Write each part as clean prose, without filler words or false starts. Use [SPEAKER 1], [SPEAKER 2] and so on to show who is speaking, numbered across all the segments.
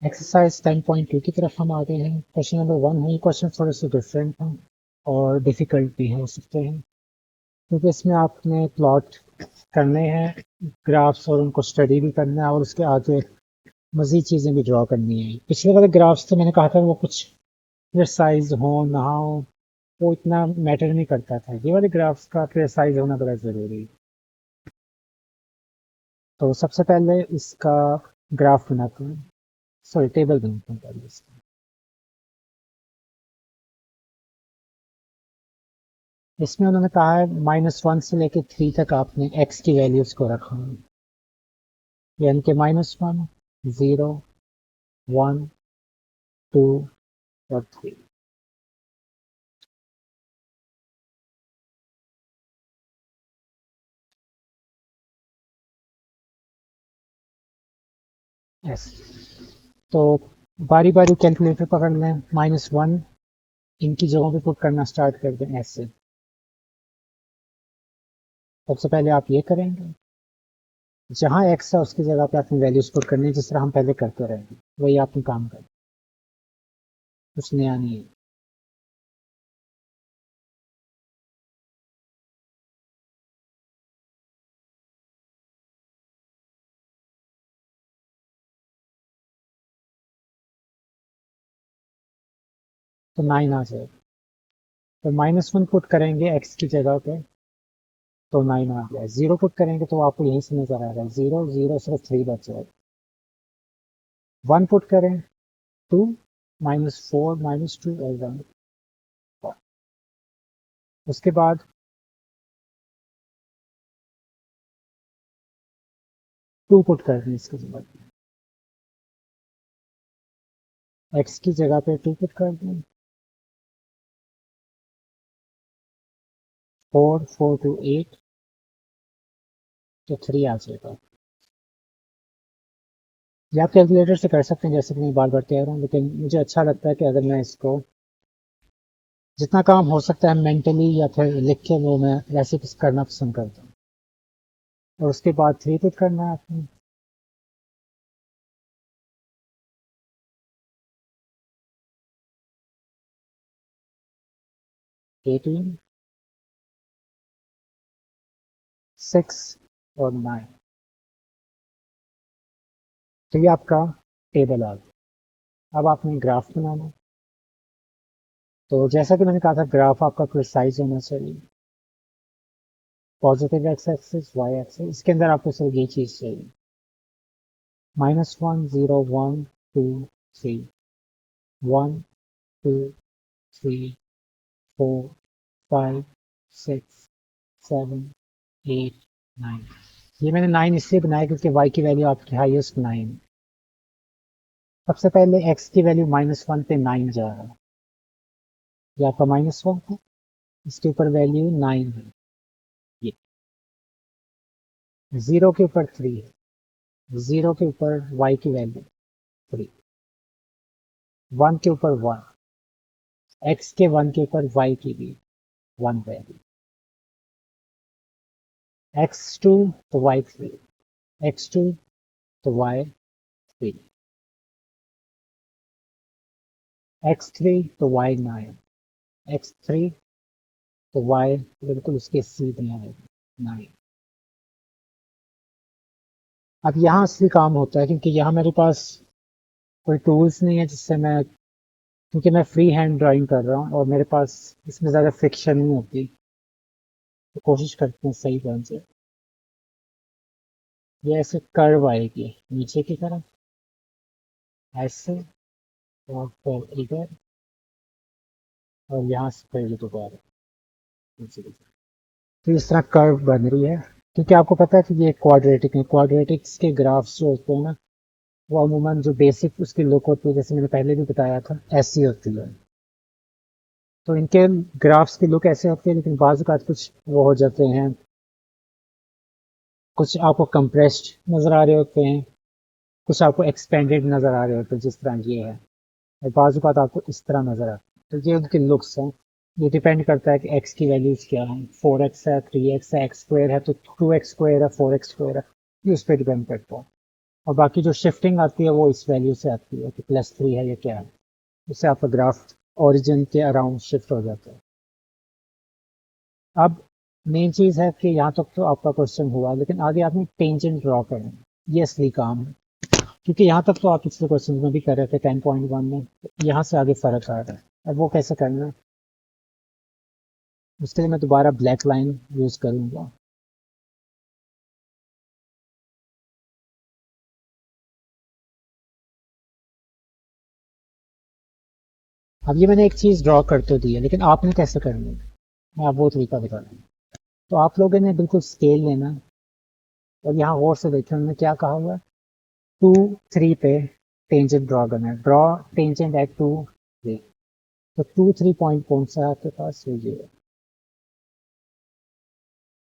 [SPEAKER 1] Exercise 10.2 की तरफ हम आ गए हैं। क्वेश्चन नंबर 1 है। क्वेश्चन थोड़े से डिफरेंट हैं और डिफ़िकल्ट भी हो सकते हैं, क्योंकि इसमें आपने प्लॉट करने हैं ग्राफ्स और उनको स्टडी भी करना है और उसके आगे मज़ीद चीज़ें भी ड्रॉ करनी है। पिछले वाले ग्राफ्स तो मैंने कहा था वो कुछ प्रिसाइज हो ना हो वो इतना मैटर नहीं करता था। ये वाले ग्राफ्स का प्रिसाइज होना बड़ा ज़रूरी है। तो सबसे पहले इसका ग्राफ बनाते हैं, सॉरी टेबल बनाते हैं पहले इसका। इसमें उन्होंने कहा है -1 से लेके 3 तक आपने x की वैल्यूज को रखा है, यानी कि -1, 0, 1, 2 और 3। यस, तो बारी बारी कैलकुलेटर पकड़ लें, -1 इनकी जगहों पे पुट करना स्टार्ट कर दें ऐसे। सबसे पहले आप ये करेंगे, जहाँ x है उसकी जगह पे अपनी वैल्यूज पुट करनी है, जिस तरह हम पहले करते रहेंगे वही आपने काम करें, कुछ नया नहीं है। तो 9 आ जाएगा। तो -1 पुट करेंगे x की जगह पे तो 9 आ गया। 0 पुट करेंगे तो आपको यहीं से नजर आ रहा है 0, 0 सिर्फ 3 बच जाएगा। 1 पुट करें 2, -4, -2 और 1। उसके बाद 2 पुट कर दें इसके बाद, x की जगह पे 2 पुट कर दें। 4, 4 to 8 तो 3 आ जाएगा। ये आप कैलकुलेटर से कर सकते हैं, जैसे कि मैं बार बार कह रहा हूँ, लेकिन मुझे अच्छा लगता है कि अगर मैं इसको जितना काम हो सकता है मेंटली या फिर लिख के वो मैं वैसे कुछ करना पसंद करता हूँ। और उसके बाद 3 पुट करना है आपने। 18, 6 और 9। तो ये आपका टेबल आ गया। अब आपने ग्राफ बनाना। तो जैसा कि मैंने कहा था ग्राफ आपका प्रिसाइज होना चाहिए। Positive X axis, Y axis, इसके अंदर आपको सिर्फ ये चीज़ चाहिए। -1, 0, 1, 2, 3, 1, 2, 3, 4, 5, 6, 7, 8, 9। ये मैंने 9 इसलिए बनाया क्योंकि वाई की वैल्यू आपकी हाईएस्ट 9। सबसे पहले एक्स की वैल्यू -1 पे 9 जा रहा है। ये आपका -1 है, इसके ऊपर वैल्यू 9 है। ये 0 के ऊपर 3 है, 0 के ऊपर y की वैल्यू 3, 1 के ऊपर 1, x के 1 के ऊपर y की भी 1 वैल्यू, x2 तो y3, x2 तो y3, x3 तो y9, x3 तो y बिल्कुल उसके सीधे आएगा 9। अब यहाँ असली काम होता है, क्योंकि यहाँ मेरे पास कोई टूल्स नहीं है जिससे मैं, क्योंकि मैं फ्री हैंड ड्राइंग कर रहा हूँ और मेरे पास इसमें ज़्यादा फ्रिक्शन नहीं होती, तो कोशिश करते हैं सही बन जाए। ये ऐसे कर्व आएगी नीचे की तरफ ऐसे, और फिर इधर, और यहाँ से फिर ये दोबारा नीचे की तरफ। तो इस तरह कर्व बन रही है, क्योंकि आपको पता है कि ये क्वाड्रेटिक है। क्वाड्रेटिक्स के ग्राफ्स जो होते हैं ना, वो अमूमन जो बेसिक उसकी लुक होती है, जैसे मैंने पहले भी बताया था, ऐसी होती है। तो इनके ग्राफ्स की लुक ऐसे होती है, लेकिन बाजू का कुछ वो हो जाते हैं, कुछ आपको कंप्रेस्ड नज़र आ रहे होते हैं, कुछ आपको एक्सपेंडेड नज़र आ रहे होते हैं जिस तरह ये है, और बाजू का आपको इस तरह नज़र आता है। तो ये उनके लुक्स हैं। ये डिपेंड करता है कि एक्स की वैल्यूज क्या है। 4x है, 3x है, एक्स स्क्वायर है तो 2x स्क्वायर है, 4x स्क्वायर है, ये उस पर डिपेंड करता है। और बाकी जो शिफ्टिंग आती है वो इस वैल्यू से आती है कि +3 है या क्या है, उससे आपका ग्राफ ओरिजिन के अराउंड शिफ्ट हो जाता है। अब मेन चीज़ है कि यहाँ तक तो आपका क्वेश्चन हुआ, लेकिन आगे आपने टेंजेंट ड्रॉ करना है, ये असली काम है। क्योंकि यहाँ तक तो आप पिछले क्वेश्चन में भी कर रहे थे 10.1 में, यहाँ से आगे फ़र्क आ रहा है। अब वो कैसे करना है, उसके लिए मैं दोबारा ब्लैक लाइन यूज़ करूँगा। अब ये मैंने एक चीज़ ड्रॉ कर तो दी है, लेकिन आपने कैसे करनी है, मैं आप वो तरीका बता रहा हूँ। तो आप लोगों ने बिल्कुल स्केल लेना है, और यहाँ गौर से देखें उन्होंने क्या कहा हुआ है, 2 3 पे टेंजेंट ड्रॉ करना है, ड्रॉ टेंजेंट एट 2 3। तो 2 3 पॉइंट कौन सा है आपके पास, ये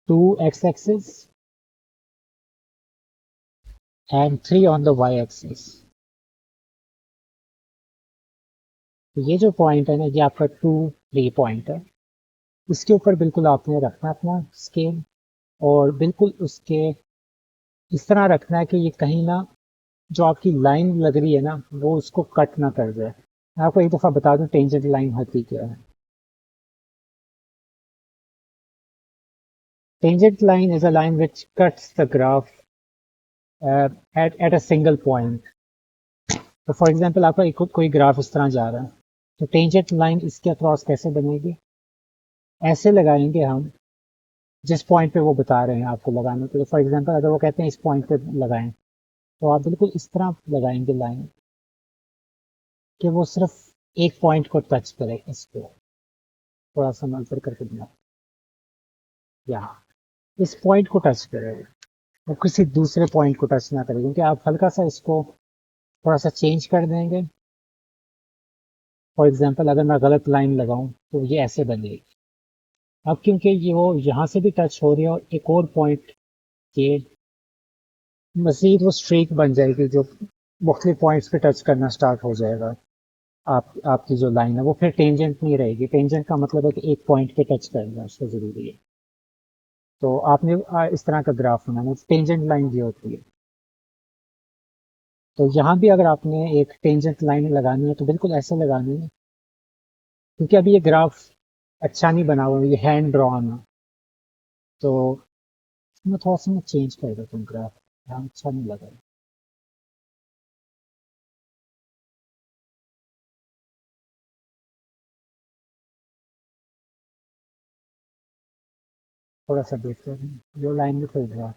[SPEAKER 1] 2 x axis and 3 on the y axis. तो ये जो पॉइंट है ना, ये आपका 2 3 पॉइंट है, इसके ऊपर बिल्कुल आपने रखना अपना स्केल, और बिल्कुल उसके इस तरह रखना है कि ये कहीं ना, जो आपकी लाइन लग रही है ना, वो उसको कट ना कर जाए। मैं आपको एक दफ़ा बता दूं टेंजेंट लाइन होती क्या है। Tangent line is a line which cuts the graph at a single point. तो फॉर एग्जांपल आपका कोई ग्राफ इस तरह जा रहा है, तो टेंजेंट लाइन इसके अक्रॉस कैसे बनेगी, ऐसे लगाएंगे हम जिस पॉइंट पे वो बता रहे हैं आपको लगाने के लिए। फॉर एग्जांपल अगर वो कहते हैं इस पॉइंट पे लगाएं, तो आप बिल्कुल इस तरह लगाएंगे लाइन कि वो सिर्फ एक पॉइंट को टच करे, इसको थोड़ा सा मैं ऊपर करके दिया, यहाँ इस पॉइंट को टच करे, वो किसी दूसरे पॉइंट को टच ना करे, क्योंकि आप हल्का सा इसको थोड़ा सा चेंज कर देंगे। फॉर एग्जांपल अगर मैं गलत लाइन लगाऊं तो ये ऐसे बनेगी। अब क्योंकि ये वो यहाँ से भी टच हो रही है, और एक और पॉइंट के मजीद वो स्ट्रीक बन जाएगी जो मुख्तलिफ पॉइंट्स पे टच करना स्टार्ट हो जाएगा। आपकी जो लाइन है वो फिर टेंजेंट नहीं रहेगी। टेंजेंट का मतलब है कि एक पॉइंट पे टच करना उसको ज़रूरी है। तो आपने इस तरह का ग्राफ बनाना, टेंजेंट लाइन ये होती है। तो यहाँ भी अगर आपने एक टेंजेंट लाइन लगानी है तो बिल्कुल ऐसे लगानी है, क्योंकि अभी ये ग्राफ अच्छा नहीं बना हुआ, ये हैंड ड्रॉन है। तो मैं थोड़ा सा मैं चेंज कर देता हूँ ग्राफ, यहाँ अच्छा नहीं लगा। थोड़ा सा देखते हैं, ये लाइन भी कोई ग्राफ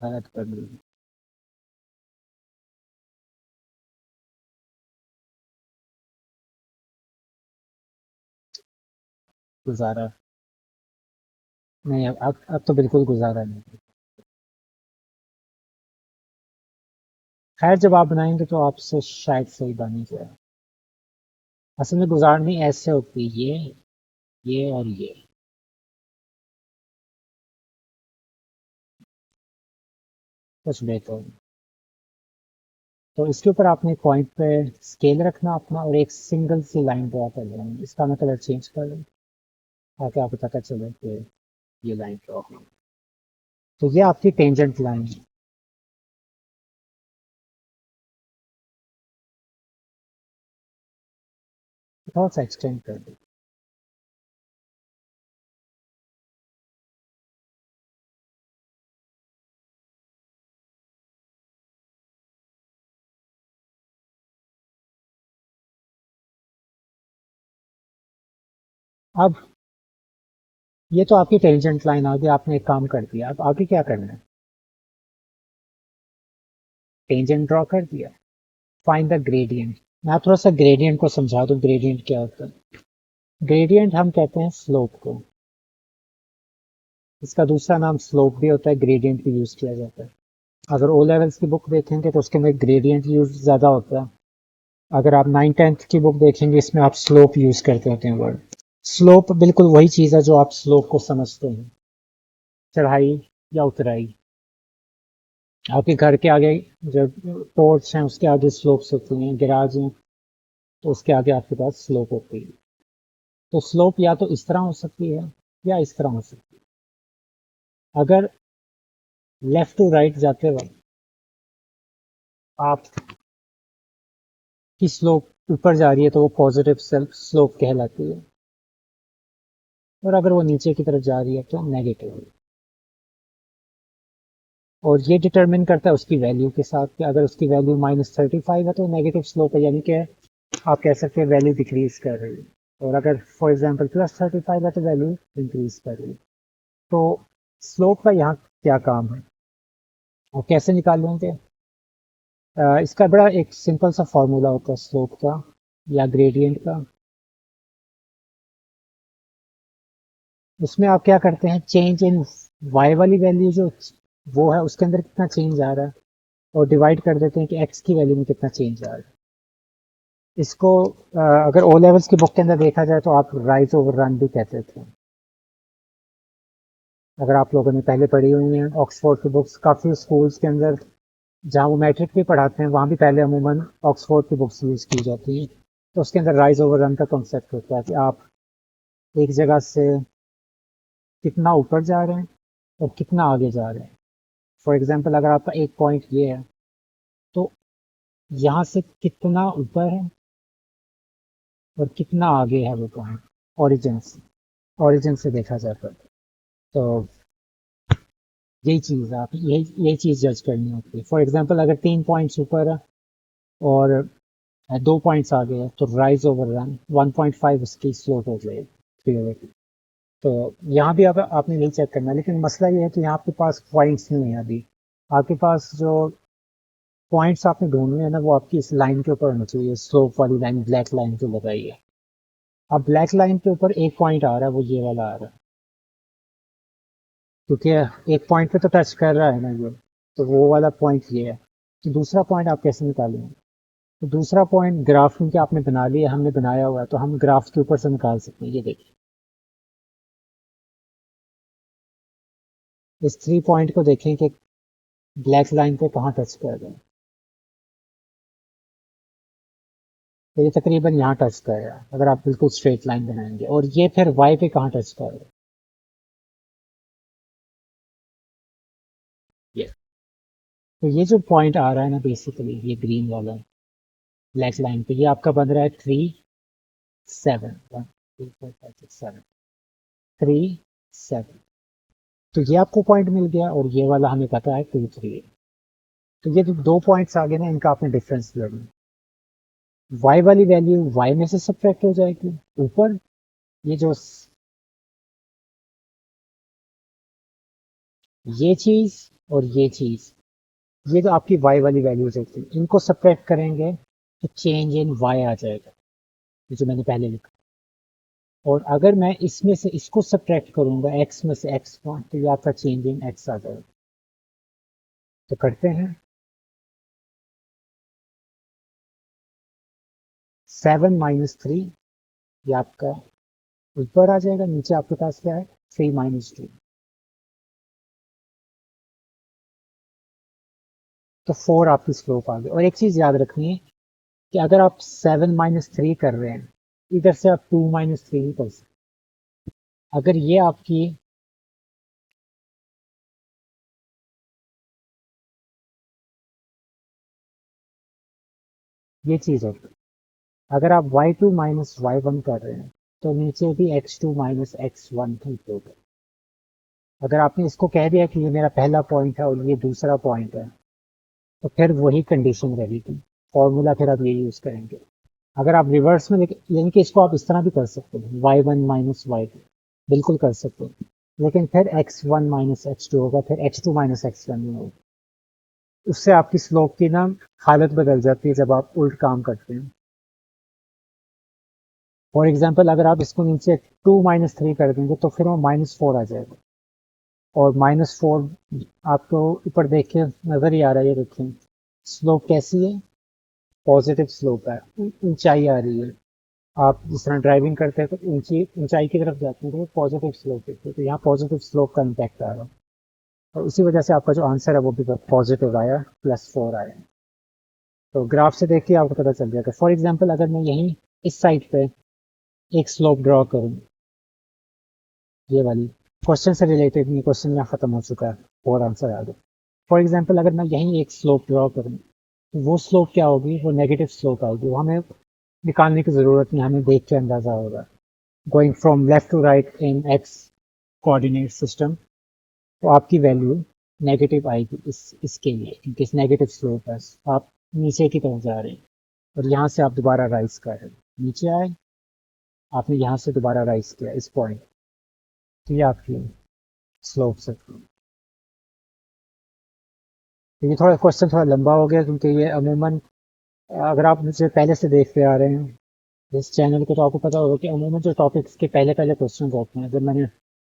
[SPEAKER 1] गलत कर दी, गुजारा नहीं। अब तो बिल्कुल गुजारा नहीं। खैर जब आप बनाएंगे तो आपसे शायद सही बनी जाए। असल में गुजारनी ऐसे होती है, ये और ये। कुछ बेहतर। तो इसके ऊपर आपने एक पॉइंट पे स्केल रखना अपना, और एक सिंगल सी लाइन ड्रॉ कर लेंगे। इसका मैं कलर चेंज कर लूँ ताकि आपको पता चले कि ये लाइन ड्रॉ है। तो ये आपकी टेंजेंट लाइन है। थोड़ा सा एक्सटेंड कर दो। अब ये तो आपकी टेंजेंट लाइन आ गई, आपने एक काम कर दिया। अब आगे क्या करना है, टेंजेंट ड्रॉ कर दिया, फाइंड द ग्रेडियंट। मैं थोड़ा सा ग्रेडियंट को समझा दूं, ग्रेडियंट क्या होता है। ग्रेडियंट हम कहते हैं स्लोप को, इसका दूसरा नाम स्लोप भी होता है, ग्रेडियंट भी यूज किया जाता है। अगर ओ लेवल्स की बुक देखेंगे तो उसके में ग्रेडियंट यूज ज़्यादा होता है। अगर आप 9th 10th की बुक देखेंगे, इसमें आप स्लोप यूज करते होते हैं वर्ड। स्लोप बिल्कुल वही चीज़ है जो आप स्लोप को समझते हैं, चढ़ाई या उतराई। आपके घर के आगे जो पोर्च हैं उसके आगे स्लोप्स होती हैं, गैराज हैं तो उसके आगे आपके पास स्लोप होती है। तो स्लोप या तो इस तरह हो सकती है या इस तरह हो सकती है। अगर लेफ्ट टू राइट जाते वक्त आपकी स्लोप ऊपर जा रही है तो वो पॉजिटिव सेल्फ स्लोप कहलाती है, और अगर वो नीचे की तरफ जा रही है तो नेगेटिव। और ये डिटरमिन करता है उसकी वैल्यू के साथ कि अगर उसकी वैल्यू -35 है तो नेगेटिव स्लोप है, यानी कि आप कह सकते हैं वैल्यू डिक्रीज कर रही है। और अगर फॉर एग्जांपल +35 है तो वैल्यू इंक्रीज कर रही है। तो स्लोप का यहाँ क्या काम है और कैसे निकालेंगे? इसका बड़ा एक सिंपल सा फॉर्मूला होता है स्लोप का या ग्रेडियंट का। उसमें आप क्या करते हैं, चेंज इन वाई वाली वैल्यू जो वो है उसके अंदर कितना चेंज आ रहा है, और डिवाइड कर देते हैं कि एक्स की वैल्यू में कितना चेंज आ रहा है। इसको अगर ओ लेवल्स की बुक के अंदर देखा जाए तो आप राइज ओवर रन भी कहते थे। अगर आप लोगों ने पहले पढ़ी हुई हैं ऑक्सफोर्ड की बुक्स, काफ़ी स्कूल्स के अंदर जहाँ वो मैट्रिक भी पढ़ाते हैं वहाँ भी पहले अमूमन ऑक्सफोर्ड की बुक्स यूज़ की जाती हैं। तो उसके अंदर राइज ओवर रन का कॉन्सेप्ट होता है कि आप एक जगह से कितना ऊपर जा रहे हैं और कितना आगे जा रहे हैं। फॉर एग्जांपल अगर आपका एक पॉइंट ये है तो यहाँ से कितना ऊपर है और कितना आगे है वो पॉइंट ओरिजिन से देखा जाता है। तो यही चीज़ है, आप यही चीज़ जज करनी होती है। फॉर एग्जांपल अगर 3 पॉइंट्स ऊपर है और 2 पॉइंट्स आगे है तो राइज ओवर रन 1.5 उसकी स्लोप हो जाएगी। तो यहाँ भी आप आपने यही चेक करना है, लेकिन मसला ये है कि यहाँ आपके पास पॉइंट्स नहीं है अभी। आपके पास जो पॉइंट्स आपने ढूंढने हैं ना वो आपकी इस लाइन के ऊपर होना चाहिए, स्लोप वाली लाइन, ब्लैक लाइन जो लगाई है। अब ब्लैक लाइन के ऊपर एक पॉइंट आ रहा है, वो ये वाला आ रहा है, क्योंकि एक पॉइंट पे तो टच कर रहा है ना ये, तो वो वाला पॉइंट ये है। तो दूसरा पॉइंट आप कैसे निकालेंगे? तो दूसरा पॉइंट ग्राफ क्योंकि आपने बना लिया, हमने बनाया हुआ है, तो हम ग्राफ के ऊपर से निकाल सकते हैं। ये देखिए, इस 3 पॉइंट को देखें कि ब्लैक लाइन पे कहाँ टच कर रहे हैं। तो ये तकरीबन यहाँ टच कर रहा है अगर आप बिल्कुल स्ट्रेट लाइन बनाएंगे, और ये फिर वाई पे कहाँ टच कर रहा है, ये। तो ये जो पॉइंट आ रहा है ना बेसिकली ये ग्रीन वाला ब्लैक लाइन पे, ये आपका बन रहा है 3 7 1 2 4 5 6 7 3 7। तो ये आपको पॉइंट मिल गया और ये वाला हमें पता है 2 3। तो ये जो 2 पॉइंट्स आगे ना इनका आपने डिफरेंस लेना। वाई वाली वैल्यू वाई में से सब्ट्रैक्ट हो जाएगी ऊपर, ये जो ये चीज और ये चीज, ये जो आपकी वाई वाली वैल्यूज होती है इनको सब्ट्रैक्ट करेंगे तो चेंज इन वाई आ जाएगा, ये जो मैंने पहले लिखा। और अगर मैं इसमें से इसको सब्ट्रैक्ट करूंगा एक्स में से एक्स को, तो ये आपका चेंज इन एक्स आ जाएगा। तो करते हैं 7 - 3, ये आपका ऊपर आ जाएगा, नीचे आपके पास क्या है 3 - 2। तो 4 आपकी स्लोप आ गई। और एक चीज याद रखनी है कि अगर आप 7 - 3 कर रहे हैं, इधर से आप 2 - 3 ही कर सकते। अगर ये आपकी ये चीज होगी, अगर आप y2 - y1 कर रहे हैं तो नीचे भी x2 - x1 ही होगा। अगर आपने इसको कह दिया कि ये मेरा पहला पॉइंट है और ये दूसरा पॉइंट है, तो फिर वही कंडीशन रहेगी, फॉर्मूला फिर आप ये यूज करेंगे। अगर आप रिवर्स में यानी कि इसको आप इस तरह भी कर सकते हैं, y1 - y2 बिल्कुल कर सकते हैं, लेकिन फिर x1 - x2 होगा, फिर x2 - x1 होगा। उससे आपकी स्लोप की ना हालत बदल जाती है जब आप उल्ट काम करते हैं। फॉर एग्जाम्पल अगर आप इसको नीचे 2 - 3 कर देंगे तो फिर वो -4 आ जाएगा। और -4 आपको ऊपर देख के नजर ही आ रहा है, ये देखिए स्लोप कैसी है, पॉजिटिव स्लोप है, ऊंचाई आ रही है। आप जिस तरह ड्राइविंग करते हैं तो ऊंची ऊंचाई की तरफ जाते हैं तो पॉजिटिव स्लोप है, तो यहाँ पॉजिटिव स्लोप का इम्पैक्ट आ रहा है। और उसी वजह से आपका जो आंसर है वो भी पॉजिटिव आया, +4 आया। तो ग्राफ से देख के आपको पता चल जाएगा। फॉर एग्जाम्पल अगर मैं यहीं इस साइड पे एक स्लोप ड्रॉ करूँ, ये वाली क्वेश्चन से रिलेटेड नहीं, क्वेश्चन यहाँ खत्म हो चुका है और आंसर आ गया। फॉर एग्जाम्पल अगर मैं यहीं एक स्लोप ड्रॉ करूँ तो वो स्लोप क्या होगी, वो नेगेटिव स्लोप आएगी, वो हमें निकालने की ज़रूरत नहीं, हमें देख के अंदाज़ा होगा। Going from left to right in X coordinate system, तो आपकी वैल्यू नेगेटिव आएगी इसके लिए, क्योंकि इस नेगेटिव स्लोप है। आप नीचे की तरफ जा रहे हैं और यहाँ से आप दोबारा राइज कर रहे हैं, नीचे आए, आपने यहाँ से दोबारा राइज किया इस पॉइंट, तो ये आपकी स्लोप से। तो ये थोड़ा क्वेश्चन थोड़ा लंबा हो गया, क्योंकि ये अमूमन अगर आप मुझे पहले से देखते आ रहे हैं इस चैनल को, तो आपको पता होगा कि अमूमन जो टॉपिक्स के पहले पहले क्वेश्चन होते हैं, जब मैंने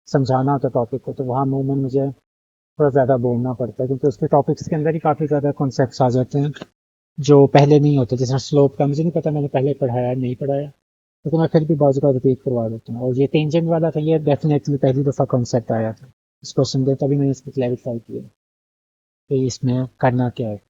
[SPEAKER 1] समझाना होता है टॉपिक को, तो वहाँ अमूमन मुझे थोड़ा ज़्यादा बोलना पड़ता है, क्योंकि उसके टॉपिक्स के अंदर ही काफ़ी ज़्यादा कॉन्सेप्ट्स आ जाते हैं जो पहले नहीं होते। जैसे स्लोप का मुझे नहीं पता मैंने पहले पढ़ाया नहीं पढ़ाया, तो मैं फिर भी बाजू का रिपीट करवा देता हूँ। और ये टेंजेंट वाला था, ये डेफिनेटली पहली दफ़ा कॉन्सेप्ट आया था इस क्वेश्चन में, तभी मैंने इसको क्लैरिफाई किया कि इसमें करना क्या है।